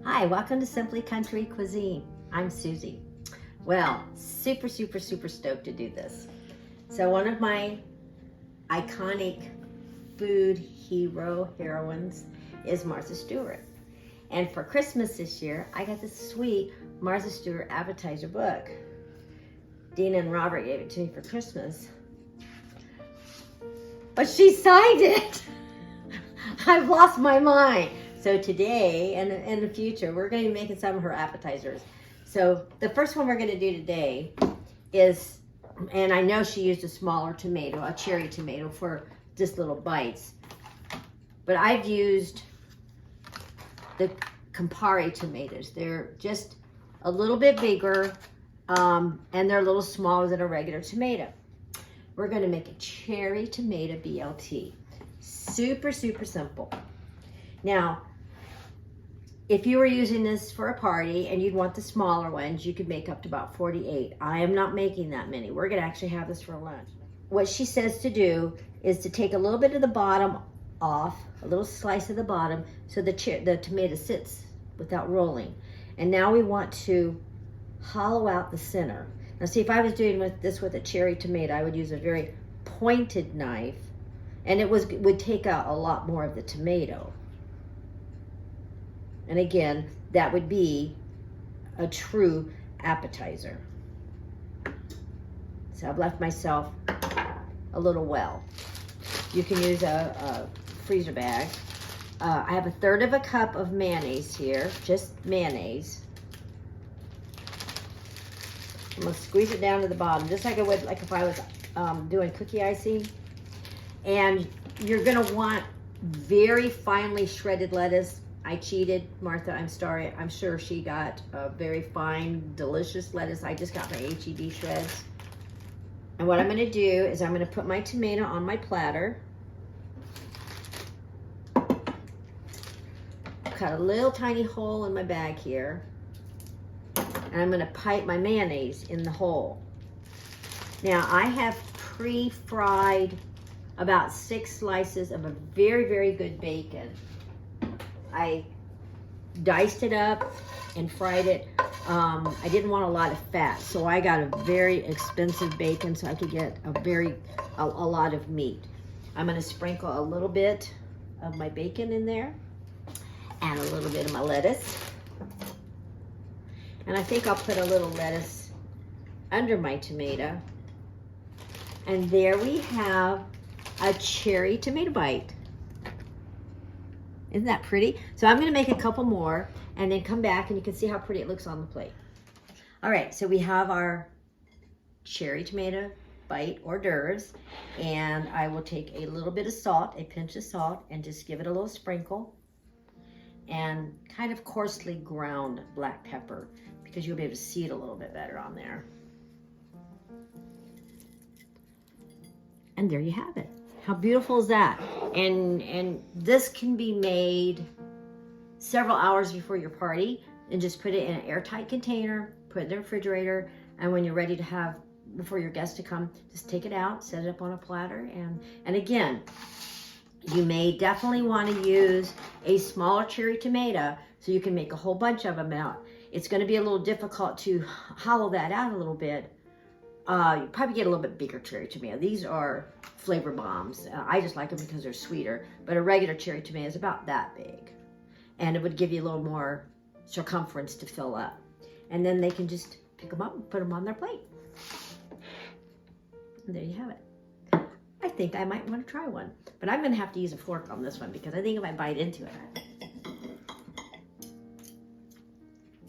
Hi, welcome to Simply Country Cuisine. I'm Susie. Well, super stoked to do this. So one of my iconic food heroines is Martha Stewart. And for Christmas this year, I got this sweet Martha Stewart appetizer book. Dina and Robert gave it to me for Christmas. But she signed it. I've lost my mind. So today and in the future, we're going to be making some of her appetizers. So the first one we're going to do today is, and I know she used a smaller tomato, a cherry tomato for just little bites. But I've used the Campari tomatoes. They're just a little bit bigger and they're a little smaller than a regular tomato. We're going to make a cherry tomato BLT. Super simple. Now, if you were using this for a party and you'd want the smaller ones, you could make up to about 48. I am not making that many. We're going to actually have this for lunch. What she says to do is to take a little bit of the bottom off, a little slice of the bottom, so the tomato sits without rolling. And now we want to hollow out the center. Now see, if I was doing this with a cherry tomato, I would use a very pointed knife, and it would take out a lot more of the tomato. And again, that would be a true appetizer. So I've left myself a little well. You can use a freezer bag. I have 1/3 cup of mayonnaise here, just mayonnaise. I'm gonna squeeze it down to the bottom, just like I would like if I was doing cookie icing. And you're gonna want very finely shredded lettuce. I cheated, Martha, I'm sorry. I'm sure she got a very fine, delicious lettuce. I just got my HEB shreds. And what I'm gonna do is I'm gonna put my tomato on my platter. Cut a little tiny hole in my bag here. And I'm gonna pipe my mayonnaise in the hole. Now I have pre-fried about 6 slices of a very good bacon. I diced it up and fried it. I didn't want a lot of fat, so I got a very expensive bacon so I could get a lot of meat. I'm gonna sprinkle a little bit of my bacon in there and a little bit of my lettuce. And I think I'll put a little lettuce under my tomato. And there we have a cherry tomato bite. Isn't that pretty? So I'm gonna make a couple more and then come back and you can see how pretty it looks on the plate. All right, so we have our cherry tomato bite hors d'oeuvres, and I will take a little bit of salt, a pinch of salt, and just give it a little sprinkle, and kind of coarsely ground black pepper because you'll be able to see it a little bit better on there. And there you have it. How beautiful is that? And this can be made several hours before your party, and just put it in an airtight container, put it in the refrigerator, and when you're ready to have, before your guests to come, just take it out, set it up on a platter, and again, you may definitely want to use a smaller cherry tomato so you can make a whole bunch of them out. It's going to be a little difficult to hollow that out a little bit. You probably get a little bit bigger cherry tomato. These are flavor bombs. I just like them because they're sweeter, but a regular cherry tomato is about that big. And it would give you a little more circumference to fill up. And then they can just pick them up and put them on their plate. And there you have it. I think I might want to try one, but I'm gonna have to use a fork on this one because I think I might bite into it.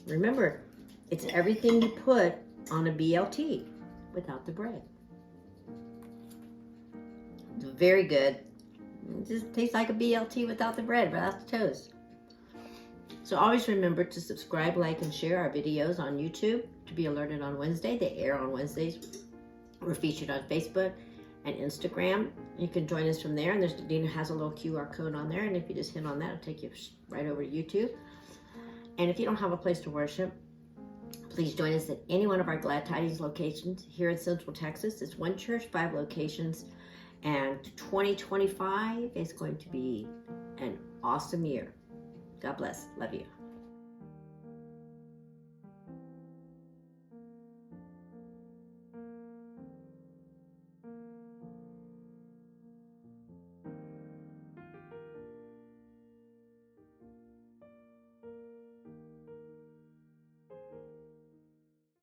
Remember, it's everything you put on a BLT without the bread. It's very good. It just tastes like a BLT without the bread, without the toast. So always remember to subscribe, like, and share our videos on YouTube to be alerted on Wednesday. They air on Wednesdays. We're featured on Facebook and Instagram. You can join us from there, and Dina has a little QR code on there, and if you just hit on that, it'll take you right over to YouTube. And if you don't have a place to worship, please join us at any one of our Glad Tidings locations here in Central Texas. It's one church, 5 locations, and 2025 is going to be an awesome year. God bless. Love you.